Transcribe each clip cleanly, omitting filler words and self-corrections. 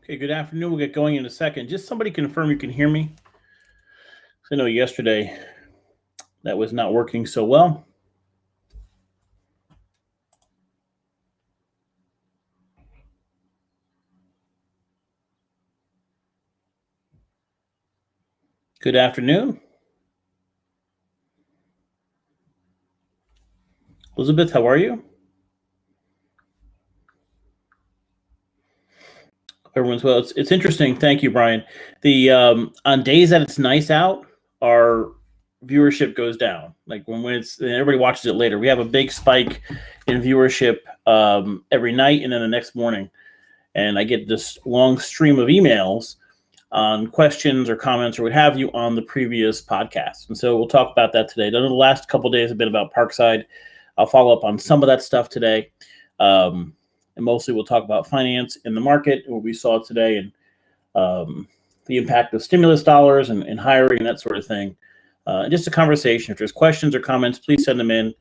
Okay, good afternoon. We'll get going in a second. Just somebody confirm you can hear me. I know yesterday that was not working so well. Good afternoon. Elizabeth, how are you? Everyone's well. It's interesting. Thank you, Brian. The on days that it's nice out, our viewership goes down. Like when it's everybody watches it later. We have a big spike in viewership every night, and then the next morning, and I get this long stream of emails on questions or comments or what have you on the previous podcast. And so we'll talk about that today. The last couple of days have been about Parkside. I'll follow up on some of that stuff today. And mostly we'll talk about finance in the market, what we saw today, and the impact of stimulus dollars and hiring and that sort of thing. And just a conversation. If there's questions or comments, please send them in, and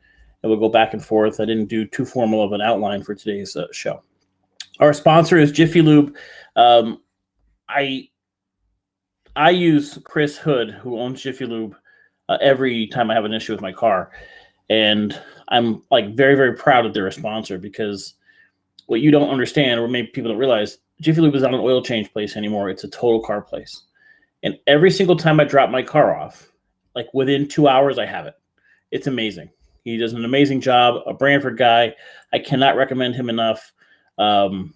we'll go back and forth. I didn't do too formal of an outline for today's show. Our sponsor is Jiffy Lube. I use Chris Hood, who owns Jiffy Lube, every time I have an issue with my car. And I'm like very, very proud that they're a sponsor, because what you don't understand, or maybe people don't realize, Jiffy Lube is not an oil change place anymore. It's a total car place. And every single time I drop my car off, like within 2 hours, I have it. It's amazing. He does an amazing job, a Brantford guy. I cannot recommend him enough. Want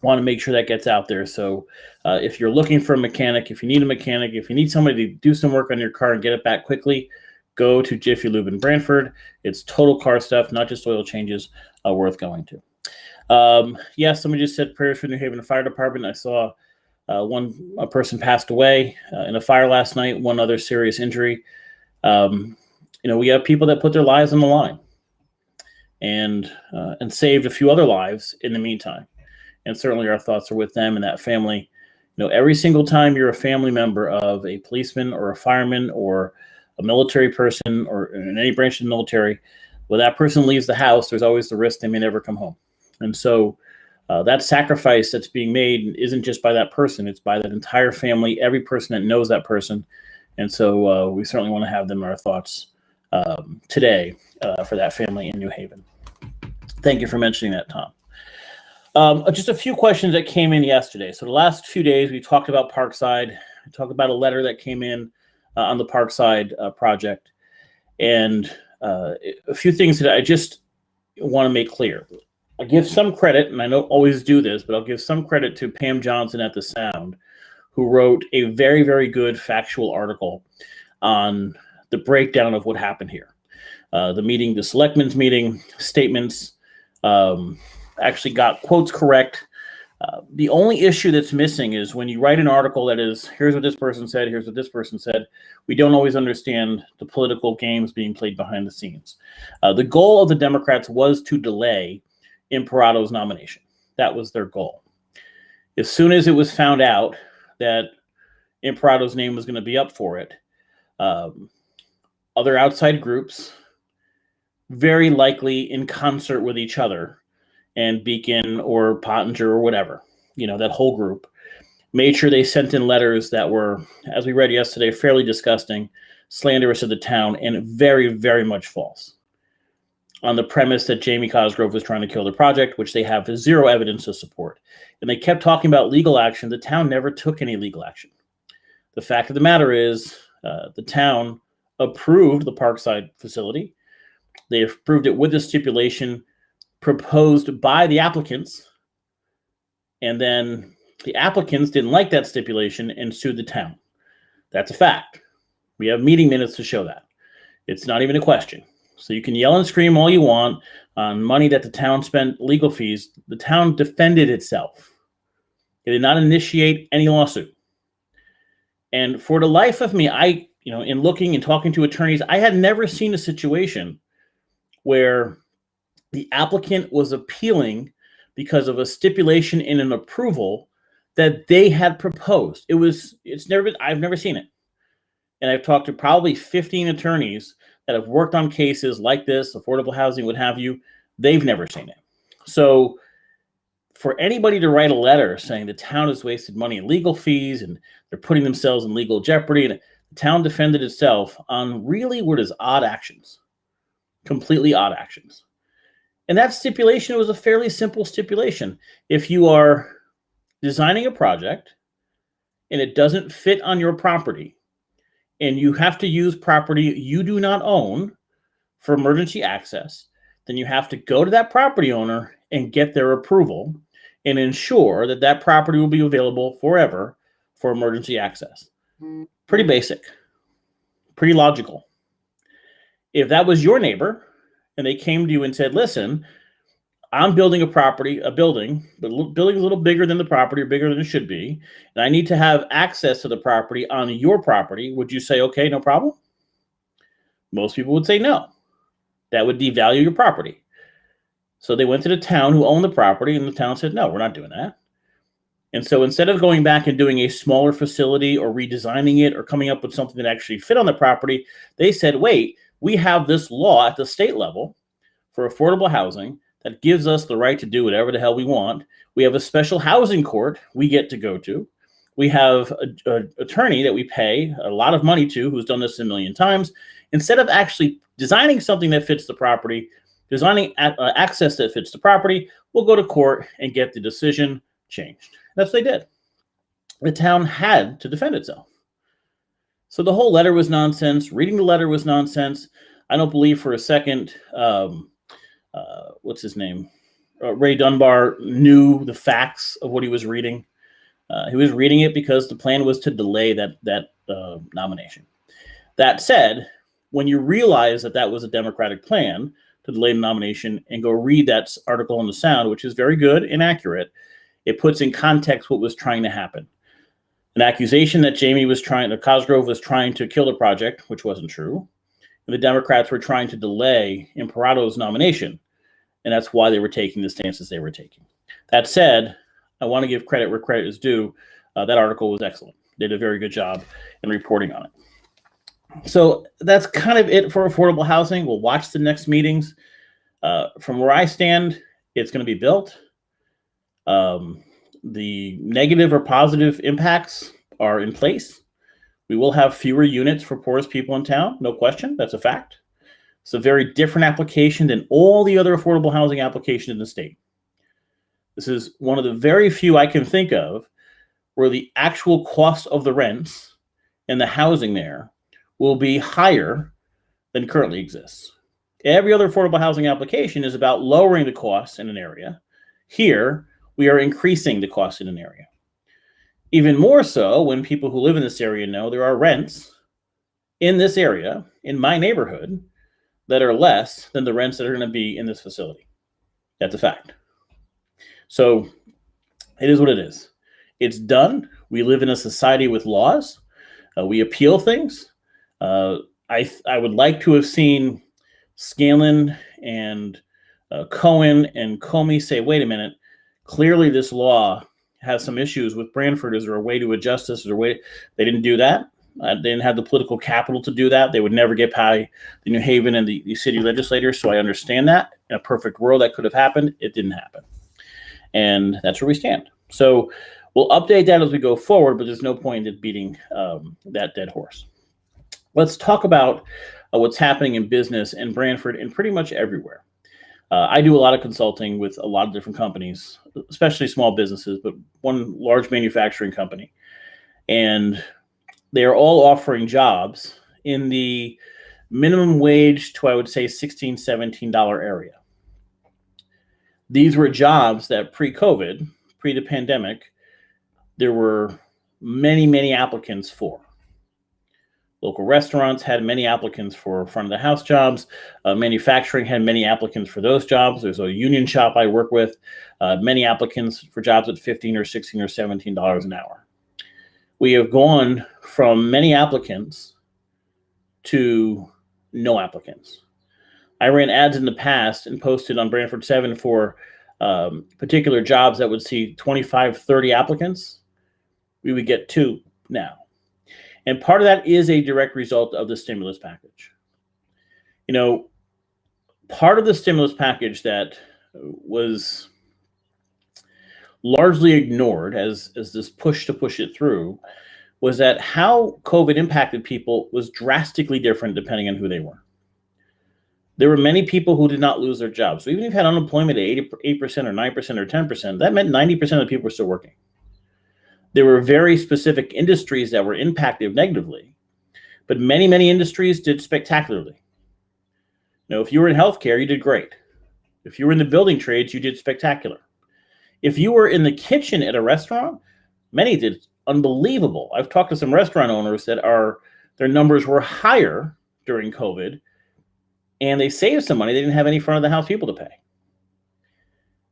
to make sure that gets out there. So if you're looking for a mechanic, if you need a mechanic, if you need somebody to do some work on your car and get it back quickly, go to Jiffy Lube in Brantford. It's total car stuff, not just oil changes, worth going to. Somebody just said prayers for New Haven Fire Department. I saw a person passed away in a fire last night, one other serious injury. We have people that put their lives on the line and saved a few other lives in the meantime. And certainly our thoughts are with them and that family. Every single time you're a family member of a policeman or a fireman or a military person or in any branch of the military, when that person leaves the house, there's always the risk they may never come home. And so that sacrifice that's being made isn't just by that person, it's by that entire family, every person that knows that person. And so we certainly want to have them in our thoughts today for that family in New Haven. Thank you for mentioning that, Tom. Just a few questions that came in yesterday. So the last few days, we talked about Parkside. We talked about a letter that came in on the Parkside project. And a few things that I just want to make clear. I give some credit, and I don't always do this, but I'll give some credit to Pam Johnson at The Sound, who wrote a very, very good factual article on the breakdown of what happened here. The selectmen's meeting, statements, actually got quotes correct. The only issue that's missing is when you write an article that is, here's what this person said, here's what this person said, we don't always understand the political games being played behind the scenes. The goal of the Democrats was to delay Imparado's nomination. That was their goal. As soon as it was found out that Imparado's name was going to be up for it, other outside groups, very likely in concert with each other, and Beacon or Pottinger or whatever, that whole group, made sure they sent in letters that were, as we read yesterday, fairly disgusting, slanderous of the town, and very, very much false, on the premise that Jamie Cosgrove was trying to kill the project, which they have zero evidence to support. And they kept talking about legal action. The town never took any legal action. The fact of the matter is the town approved the Parkside facility. They approved it with the stipulation proposed by the applicants, and then the applicants didn't like that stipulation and sued the town. That's a fact. We have meeting minutes to show that. It's not even a question. So you can yell and scream all you want on money that the town spent, legal fees. The town defended itself. It did not initiate any lawsuit. And for the life of me, in looking and talking to attorneys, I had never seen a situation where the applicant was appealing because of a stipulation in an approval that they had proposed. I've never seen it. And I've talked to probably 15 attorneys that have worked on cases like this, affordable housing, what have you. They've never seen it. So for anybody to write a letter saying the town has wasted money in legal fees and they're putting themselves in legal jeopardy, and the town defended itself on really what is odd actions, completely odd actions. And that stipulation was a fairly simple stipulation. If you are designing a project and it doesn't fit on your property, and you have to use property you do not own for emergency access, then you have to go to that property owner and get their approval and ensure that that property will be available forever for emergency access. Pretty basic, pretty logical. If that was your neighbor and they came to you and said, listen, I'm building a building, but the building is a little bigger than the property or bigger than it should be, and I need to have access to the property on your property, would you say, okay, no problem? Most people would say no. That would devalue your property. So they went to the town who owned the property, and the town said, no, we're not doing that. And so instead of going back and doing a smaller facility or redesigning it or coming up with something that actually fit on the property, they said, wait, we have this law at the state level for affordable housing that gives us the right to do whatever the hell we want. We have a special housing court we get to go to. We have an attorney that we pay a lot of money to who's done this a million times. Instead of actually designing something that fits the property, designing access that fits the property, we'll go to court and get the decision changed. That's what they did. The town had to defend itself. So the whole letter was nonsense. Reading the letter was nonsense. I don't believe for a second what's his name? Ray Dunbar knew the facts of what he was reading. He was reading it because the plan was to delay that nomination. That said, when you realize that that was a Democratic plan to delay the nomination and go read that article in the Sound, which is very good and accurate, it puts in context what was trying to happen. An accusation that Cosgrove was trying to kill the project, which wasn't true. And the Democrats were trying to delay Imparado's nomination. And that's why they were taking the stances they were taking. That said, I want to give credit where credit is due. That article was excellent. They did a very good job in reporting on it. So that's kind of it for affordable housing. We'll watch the next meetings. From where I stand, it's going to be built. The negative or positive impacts are in place. We will have fewer units for poorest people in town. No question. That's a fact. It's a very different application than all the other affordable housing applications in the state. This is one of the very few I can think of where the actual cost of the rents and the housing there will be higher than currently exists. Every other affordable housing application is about lowering the costs in an area. Here, we are increasing the cost in an area. Even more so when people who live in this area know there are rents in this area, in my neighborhood, that are less than the rents that are going to be in this facility. That's a fact. So it is what it is. It's done. We live in a society with laws. We appeal things. I would like to have seen Scanlon and Cohen and Comey say, wait a minute, clearly this law has some issues with Branford. Is there a way to adjust this? Is there a way? They didn't do that. They didn't have the political capital to do that. They would never get by the New Haven and the city legislators. So I understand that. In a perfect world, that could have happened. It didn't happen. And that's where we stand. So we'll update that as we go forward, but there's no point in beating that dead horse. Let's talk about what's happening in business in Branford and pretty much everywhere. I do a lot of consulting with a lot of different companies, especially small businesses, but one large manufacturing company. And they are all offering jobs in the minimum wage to, I would say, $16, $17 area. These were jobs that pre-COVID, pre the pandemic, there were many, many applicants for. Local restaurants had many applicants for front of the house jobs. Manufacturing had many applicants for those jobs. There's a union shop I work with, many applicants for jobs at $15 or $16 or $17 an hour. We have gone from many applicants to no applicants. I ran ads in the past and posted on Branford 7 for particular jobs that would see 25, 30 applicants. We would get 2 now. And part of that is a direct result of the stimulus package. You know, part of the stimulus package that was largely ignored as this push to push it through was that how COVID impacted people was drastically different depending on who they were. There were many people who did not lose their jobs. So even if you had unemployment at 8% or 9% or 10%, that meant 90% of the people were still working. There were very specific industries that were impacted negatively, but many, many industries did spectacularly. Now, if you were in healthcare, you did great. If you were in the building trades, you did spectacular. If you were in the kitchen at a restaurant, many did unbelievable. I've talked to some restaurant owners that their numbers were higher during COVID, and they saved some money. They didn't have any front of the house people to pay.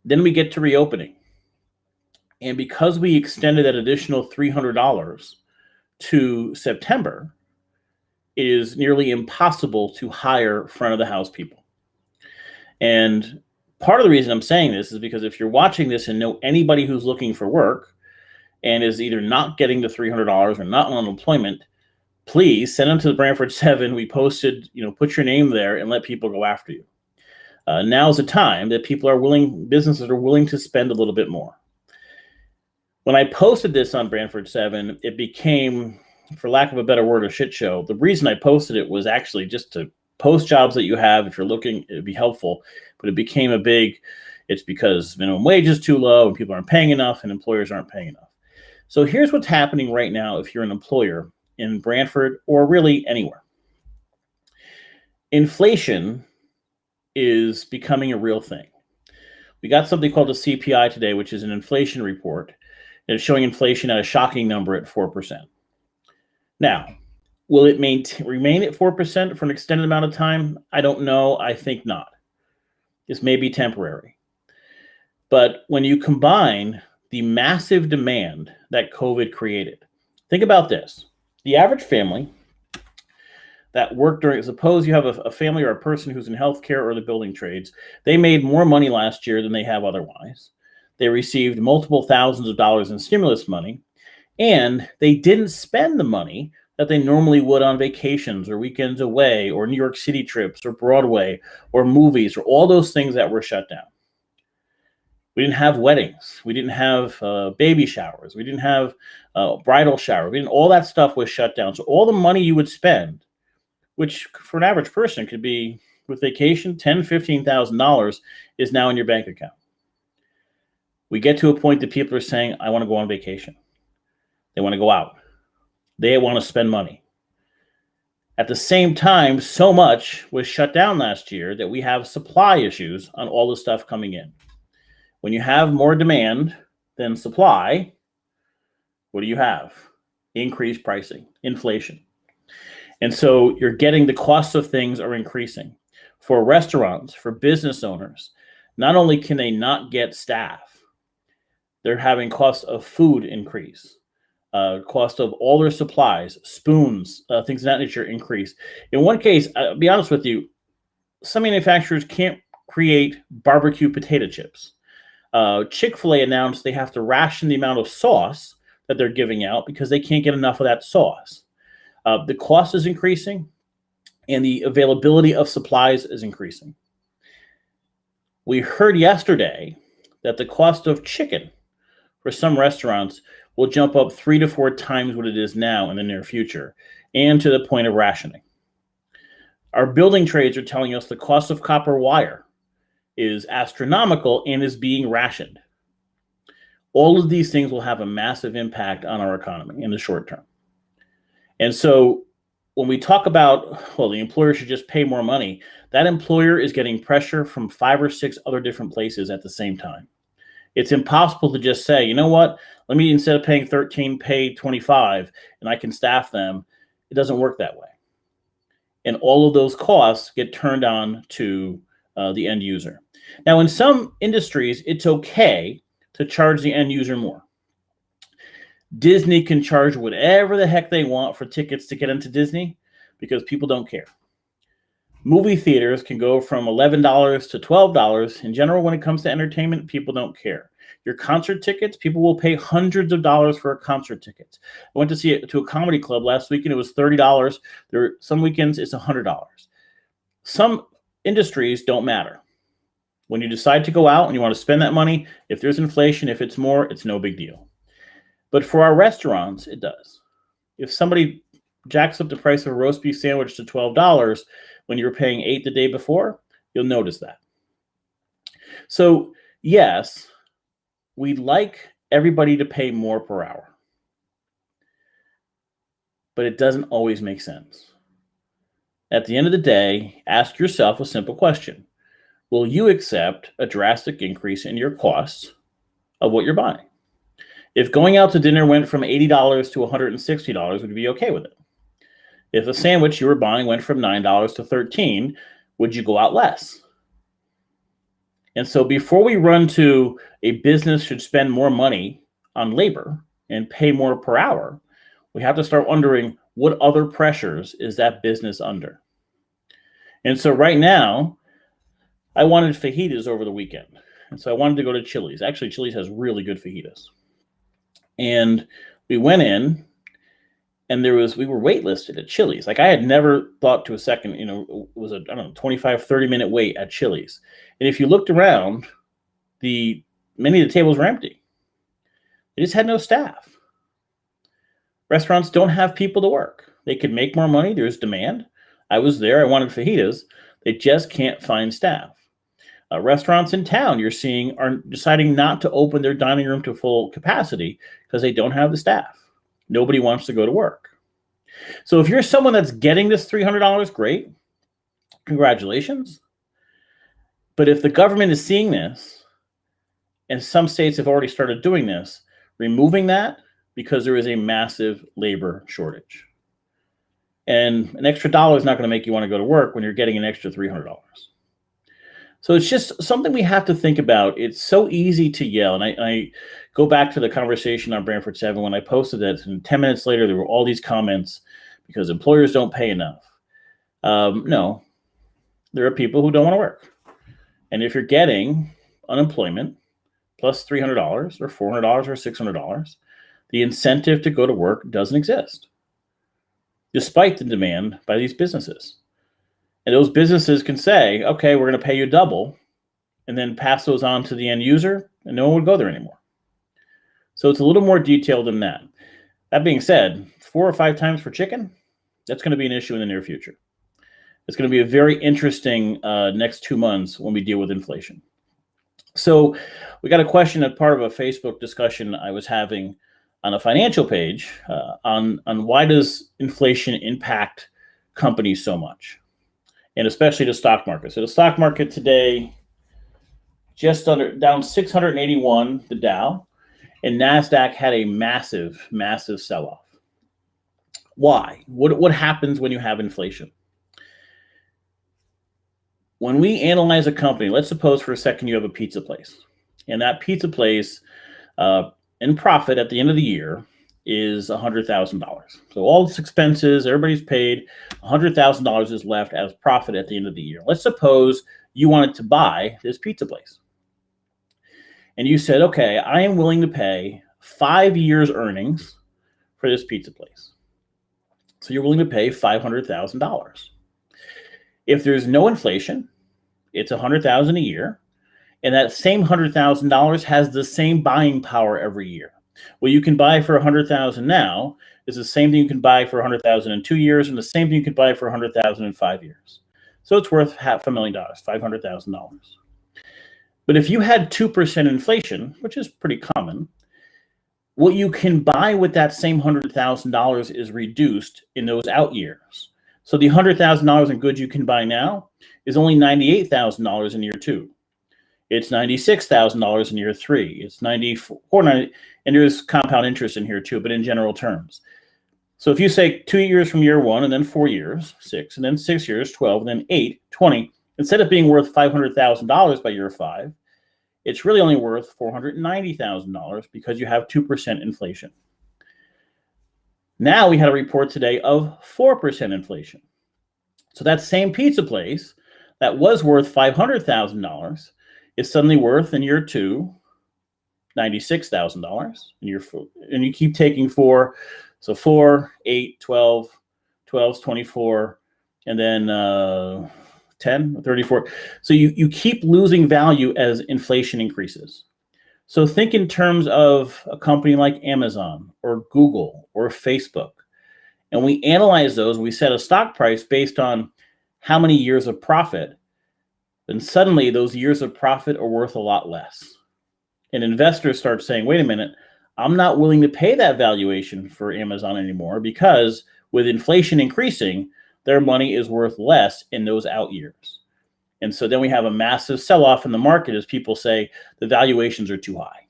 Then we get to reopening. And because we extended that additional $300 to September, it is nearly impossible to hire front of the house people. And part of the reason I'm saying this is because if you're watching this and know anybody who's looking for work and is either not getting the $300 or not on unemployment, please send them to the Brantford 7. We posted, put your name there and let people go after you. Now's the time that businesses are willing to spend a little bit more. When I posted this on Brantford 7, it became, for lack of a better word, a shit show. The reason I posted it was actually just to post jobs that you have. If you're looking, it'd be helpful. But it became it's because minimum wage is too low and people aren't paying enough and employers aren't paying enough. So here's what's happening right now if you're an employer in Brantford or really anywhere. Inflation is becoming a real thing. We got something called the CPI today, which is an inflation report. It's showing inflation at a shocking number at 4%. Now, will it remain at 4% for an extended amount of time? I don't know. I think not. This may be temporary. But when you combine the massive demand that COVID created, think about this. The average family that worked suppose you have a family or a person who's in healthcare or the building trades, they made more money last year than they have otherwise. They received multiple thousands of dollars in stimulus money, and they didn't spend the money that they normally would on vacations or weekends away or New York City trips or Broadway or movies or all those things that were shut down. We didn't have weddings. We didn't have baby showers. We didn't have bridal showers. All that stuff was shut down. So all the money you would spend, which for an average person could be with vacation, $10,000, $15,000 is now in your bank account. We get to a point that people are saying, I want to go on vacation. They want to go out. They want to spend money. At the same time, so much was shut down last year that we have supply issues on all the stuff coming in. When you have more demand than supply, what do you have? Increased pricing, inflation. And so you're getting the costs of things are increasing. For restaurants, for business owners, not only can they not get staff, they're having cost of food increase, cost of all their supplies, spoons, things of that nature increase. In one case, I'll be honest with you, some manufacturers can't create barbecue potato chips. Chick-fil-A announced they have to ration the amount of sauce that they're giving out because they can't get enough of that sauce. The cost is increasing and the availability of supplies is increasing. We heard yesterday that the cost of chicken for some restaurants will jump up 3 to 4 times what it is now in the near future, and to the point of rationing. Our building trades are telling us the cost of copper wire is astronomical and is being rationed. All of these things will have a massive impact on our economy in the short term. And so when we talk about, the employer should just pay more money, that employer is getting pressure from 5 or 6 other different places at the same time. It's impossible to just say, you know what, let me, instead of paying 13, pay 25, and I can staff them. It doesn't work that way. And all of those costs get turned on to the end user. Now, in some industries, it's okay to charge the end user more. Disney can charge whatever the heck they want for tickets to get into Disney because people don't care. Movie theaters can go from $11 to $12. In general, when it comes to entertainment, people don't care. Your concert tickets, people will pay hundreds of dollars for a concert ticket. I went to a comedy club last weekend. It was $30. Some weekends it's $100. Some industries don't matter. When you decide to go out and you want to spend that money, if there's inflation, if it's more, it's no big deal. But for our restaurants, it does. If somebody jacks up the price of a roast beef sandwich to $12 when you were paying $8 the day before, you'll notice that. So yes, we'd like everybody to pay more per hour, but it doesn't always make sense. At the end of the day, ask yourself a simple question. Will you accept a drastic increase in your costs of what you're buying? If going out to dinner went from $80 to $160, would you be okay with it? If a sandwich you were buying went from $9 to $13, would you go out less? And so before we run to a business should spend more money on labor and pay more per hour, we have to start wondering what other pressures is that business under? And so right now, I wanted fajitas over the weekend. And so I wanted to go to Chili's. Actually, Chili's has really good fajitas. And we went in, and we were waitlisted at Chili's. Like, I had never thought to a second, it was a 25, 30-minute wait at Chili's. And if you looked around, many of the tables were empty. They just had no staff. Restaurants don't have people to work. They could make more money. There's demand. I was there. I wanted fajitas. They just can't find staff. Restaurants in town you're seeing are deciding not to open their dining room to full capacity because they don't have the staff. Nobody wants to go to work. So if you're someone that's getting this $300, great. Congratulations. But if the government is seeing this, and some states have already started doing this, removing that because there is a massive labor shortage. And an extra dollar is not going to make you want to go to work when you're getting an extra $300. So it's just something we have to think about. It's so easy to yell. And I go back to the conversation on Brantford 7 when I posted it, and 10 minutes later, there were all these comments because employers don't pay enough. No, there are people who don't want to work. And if you're getting unemployment plus $300 or $400 or $600, the incentive to go to work doesn't exist, despite the demand by these businesses. And those businesses can say, okay, we're going to pay you double, and then pass those on to the end user, and no one would go there anymore. So it's a little more detailed than that. That being said, 4 or 5 times for chicken, that's going to be an issue in the near future. It's going to be a very interesting next 2 months when we deal with inflation. So we got a question as part of a Facebook discussion I was having on a financial page on why does inflation impact companies so much? And especially the stock market. So the stock market today, down 681, the Dow, and NASDAQ had a massive, massive sell-off. Why? What happens when you have inflation? When we analyze a company, let's suppose for a second you have a pizza place. And that pizza place in profit at the end of the year is $100,000. So all its expenses, everybody's paid, $100,000 is left as profit at the end of the year. Let's suppose you wanted to buy this pizza place. And you said, okay, I am willing to pay 5 years earnings for this pizza place. So you're willing to pay $500,000. If there's no inflation, it's $100,000 a year. And that same $100,000 has the same buying power every year. What you can buy for $100,000 now is the same thing you can buy for $100,000 in 2 years, and the same thing you could buy for $100,000 in 5 years. So it's worth $500,000, $500,000. But if you had 2% inflation, which is pretty common, what you can buy with that same $100,000 is reduced in those out years. So the $100,000 in goods you can buy now is only $98,000 in year 2. It's $96,000 in year 3. It's $94,000, and there's compound interest in here too, but in general terms. So if you say 2 years from year 1, and then 4 years, 6, and then 6 years, 12, and then 8, 20, instead of being worth $500,000 by year 5, it's really only worth $490,000 because you have 2% inflation. Now we had a report today of 4% inflation. So that same pizza place that was worth $500,000 is suddenly worth in year 2 $96,000. And you keep taking 4, so 4, 8, 12, 12 is 24, and then 10, 34. So you keep losing value as inflation increases. So think in terms of a company like Amazon or Google or Facebook. And we analyze those, we set a stock price based on how many years of profit. Then suddenly those years of profit are worth a lot less. And investors start saying, wait a minute, I'm not willing to pay that valuation for Amazon anymore because with inflation increasing, their money is worth less in those out years. And so then we have a massive sell-off in the market as people say the valuations are too high.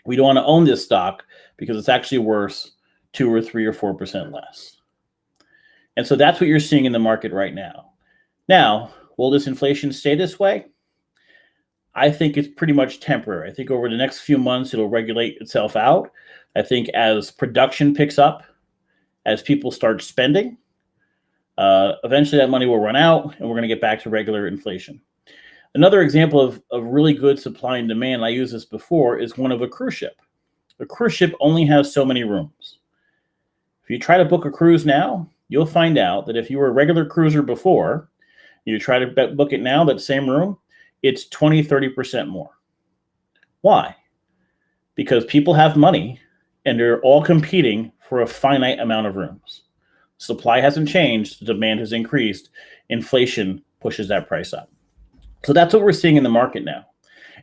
We don't want to own this stock because it's actually worth 2 or 3 or 4% less. And so that's what you're seeing in the market right now. Now, will this inflation stay this way? I think it's pretty much temporary. I think over the next few months, it'll regulate itself out. I think as production picks up, as people start spending, eventually that money will run out and we're going to get back to regular inflation. Another example of really good supply and demand, I used this before, is one of a cruise ship. A cruise ship only has so many rooms. If you try to book a cruise now, you'll find out that if you were a regular cruiser before, you try to book it now, that same room, it's 20, 30% more. Why? Because people have money and they're all competing for a finite amount of rooms. Supply hasn't changed, the demand has increased, inflation pushes that price up. So that's what we're seeing in the market now.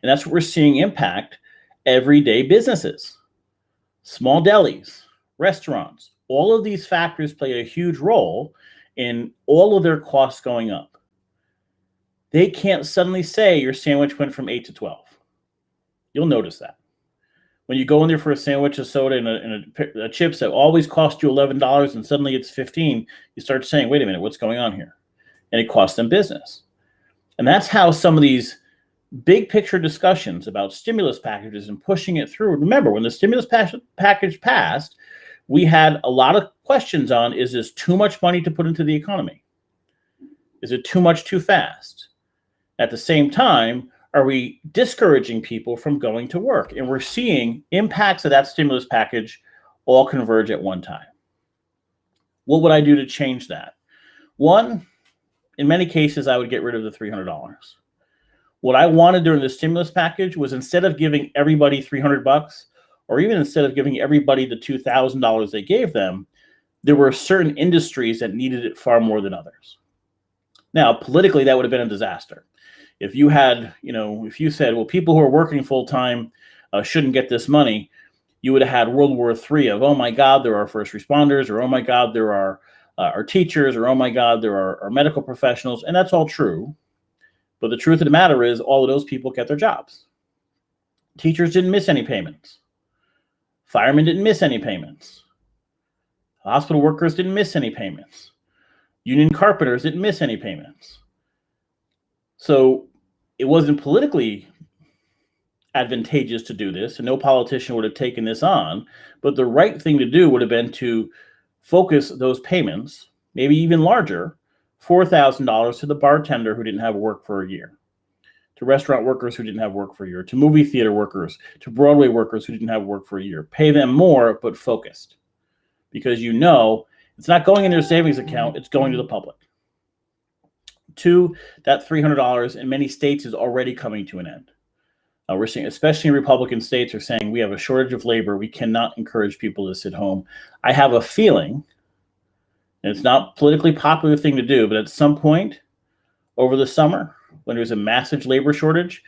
And that's what we're seeing impact everyday businesses, small delis, restaurants. All of these factors play a huge role in all of their costs going up. They can't suddenly say your sandwich went from 8 to 12. You'll notice that. When you go in there for a sandwich, a soda, and a chips that always cost you $11 and suddenly it's 15, you start saying, wait a minute, what's going on here? And it costs them business. And that's how some of these big picture discussions about stimulus packages and pushing it through. Remember, when the stimulus package passed, we had a lot of questions on, is this too much money to put into the economy? Is it too much too fast? At the same time, are we discouraging people from going to work? And we're seeing impacts of that stimulus package all converge at one time. What would I do to change that? One, in many cases, I would get rid of the $300. What I wanted during the stimulus package was instead of giving everybody $300, or even instead of giving everybody the $2,000 they gave them, there were certain industries that needed it far more than others. Now, politically, that would have been a disaster. If you had, if you said, well, people who are working full-time shouldn't get this money, you would have had World War III of, oh my God, there are first responders, or oh my God, there are our teachers, or oh my God, there are our medical professionals. And that's all true. But the truth of the matter is all of those people get their jobs. Teachers didn't miss any payments. Firemen didn't miss any payments. Hospital workers didn't miss any payments. Union carpenters didn't miss any payments. So it wasn't politically advantageous to do this, and no politician would have taken this on. But the right thing to do would have been to focus those payments, maybe even larger, $4,000 to the bartender who didn't have work for a year, to restaurant workers who didn't have work for a year, to movie theater workers, to Broadway workers who didn't have work for a year. Pay them more, but focused. Because it's not going in their savings account, it's going to the public. Two, that $300 in many states is already coming to an end. We're seeing, especially in Republican states, are saying we have a shortage of labor. We cannot encourage people to sit home. I have a feeling, and it's not a politically popular thing to do, but at some point over the summer, when there's a massive labor shortage,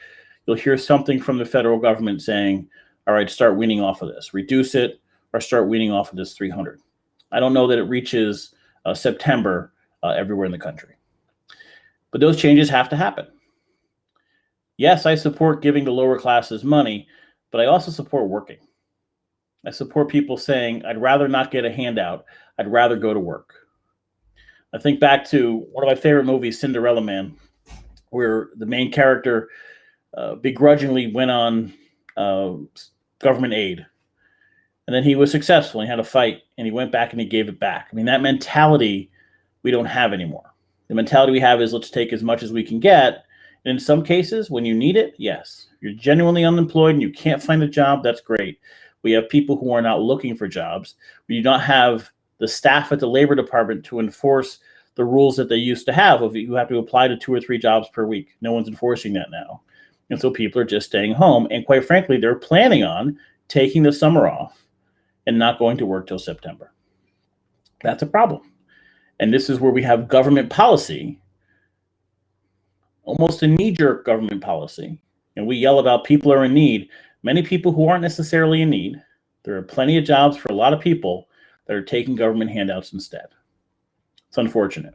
you'll hear something from the federal government saying, all right, start weaning off of this, reduce it, or start weaning off of this 300. I don't know that it reaches September everywhere in the country. But those changes have to happen. Yes, I support giving the lower classes money, but I also support working. I support people saying, I'd rather not get a handout. I'd rather go to work. I think back to one of my favorite movies, Cinderella Man, where the main character begrudgingly went on government aid. And then he was successful. He had a fight, and he went back and he gave it back. I mean, that mentality we don't have anymore. The mentality we have is let's take as much as we can get. And in some cases, when you need it, yes. You're genuinely unemployed and you can't find a job, that's great. We have people who are not looking for jobs. We do not have the staff at the Labor Department to enforce the rules that they used to have of you have to apply to 2 or 3 jobs per week. No one's enforcing that now. And so people are just staying home. And quite frankly, they're planning on taking the summer off and not going to work till September. That's a problem. And this is where we have government policy, almost a knee-jerk government policy. And we yell about people are in need. Many people who aren't necessarily in need. There are plenty of jobs for a lot of people that are taking government handouts instead. It's unfortunate.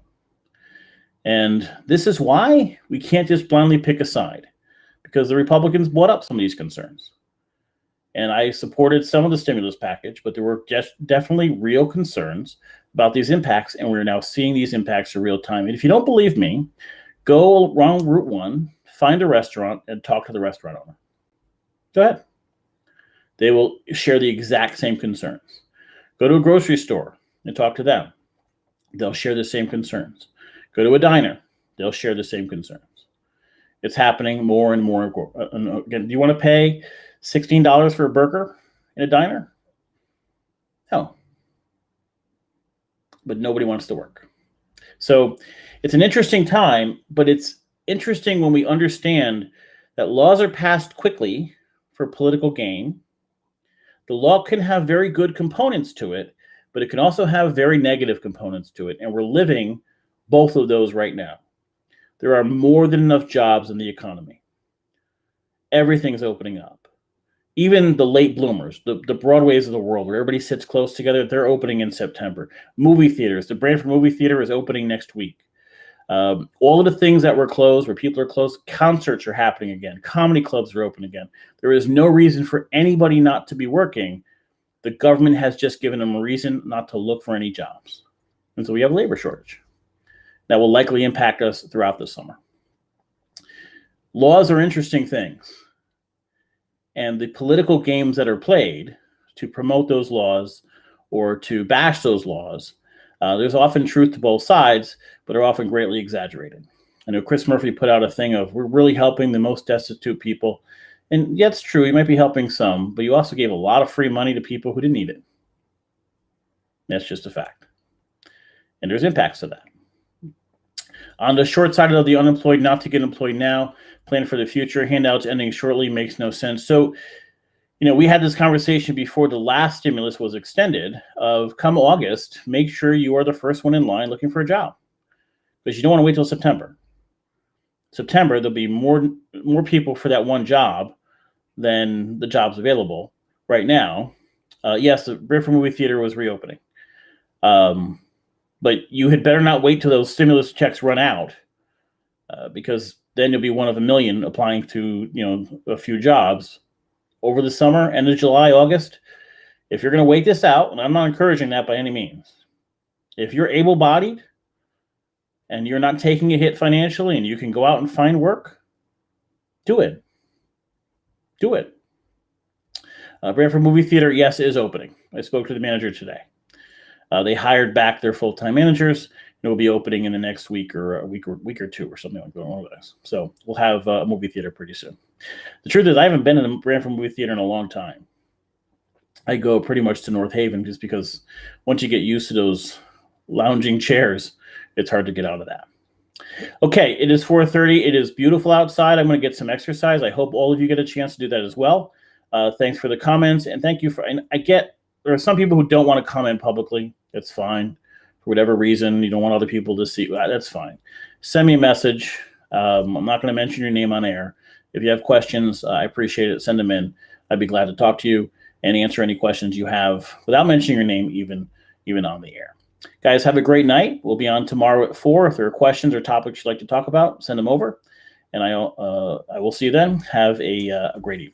And this is why we can't just blindly pick a side, because the Republicans brought up some of these concerns. And I supported some of the stimulus package, but there were definitely real concerns about these impacts, and we're now seeing these impacts in real time. And if you don't believe me, go along Route 1, find a restaurant, and talk to the restaurant owner. Go ahead. They will share the exact same concerns. Go to a grocery store and talk to them. They'll share the same concerns. Go to a diner. They'll share the same concerns. It's happening more and more. Again, do you want to pay $16 for a burger in a diner? No. But nobody wants to work. So it's an interesting time, but it's interesting when we understand that laws are passed quickly for political gain. The law can have very good components to it, but it can also have very negative components to it. And we're living both of those right now. There are more than enough jobs in the economy. Everything's opening up. Even the late bloomers, the Broadways of the world, where everybody sits close together, they're opening in September. Movie theaters, the Brantford Movie Theater is opening next week. All of the things that were closed, where people are closed, concerts are happening again. Comedy clubs are open again. There is no reason for anybody not to be working. The government has just given them a reason not to look for any jobs. And so we have a labor shortage that will likely impact us throughout the summer. Laws are interesting things. And the political games that are played to promote those laws or to bash those laws, there's often truth to both sides, but are often greatly exaggerated. I know Chris Murphy put out a thing of, we're really helping the most destitute people. And yeah, it's true, you might be helping some, but you also gave a lot of free money to people who didn't need it. That's just a fact. And there's impacts to that. On the short side of the unemployed, not to get employed now, plan for the future, handouts ending shortly makes no sense. So, we had this conversation before the last stimulus was extended of come August, make sure you are the first one in line looking for a job, because you don't want to wait till September. September, there'll be more people for that one job than the jobs available right now. Yes, the Brantford Movie Theater was reopening. But you had better not wait till those stimulus checks run out, because then you'll be one of a million applying to, a few jobs over the summer, end of July, August. If you're going to wait this out, and I'm not encouraging that by any means, if you're able-bodied and you're not taking a hit financially and you can go out and find work, do it. Do it. Brantford Movie Theater, yes, is opening. I spoke to the manager today. They hired back their full-time managers. It will be opening in the next week or a week or two or something like that. So we'll have a movie theater pretty soon. The truth is, I haven't been in the Brantford Movie Theater in a long time. I go pretty much to North Haven just because once you get used to those lounging chairs, it's hard to get out of that. Okay, it is 4:30. It is beautiful outside. I'm going to get some exercise. I hope all of you get a chance to do that as well. Thanks for the comments, and thank you for. And there are some people who don't want to comment publicly. That's fine. For whatever reason, you don't want other people to see. That's fine. Send me a message. I'm not going to mention your name on air. If you have questions, I appreciate it. Send them in. I'd be glad to talk to you and answer any questions you have without mentioning your name, even on the air. Guys, have a great night. We'll be on tomorrow at 4. If there are questions or topics you'd like to talk about, send them over. And I will see you then. Have a great evening.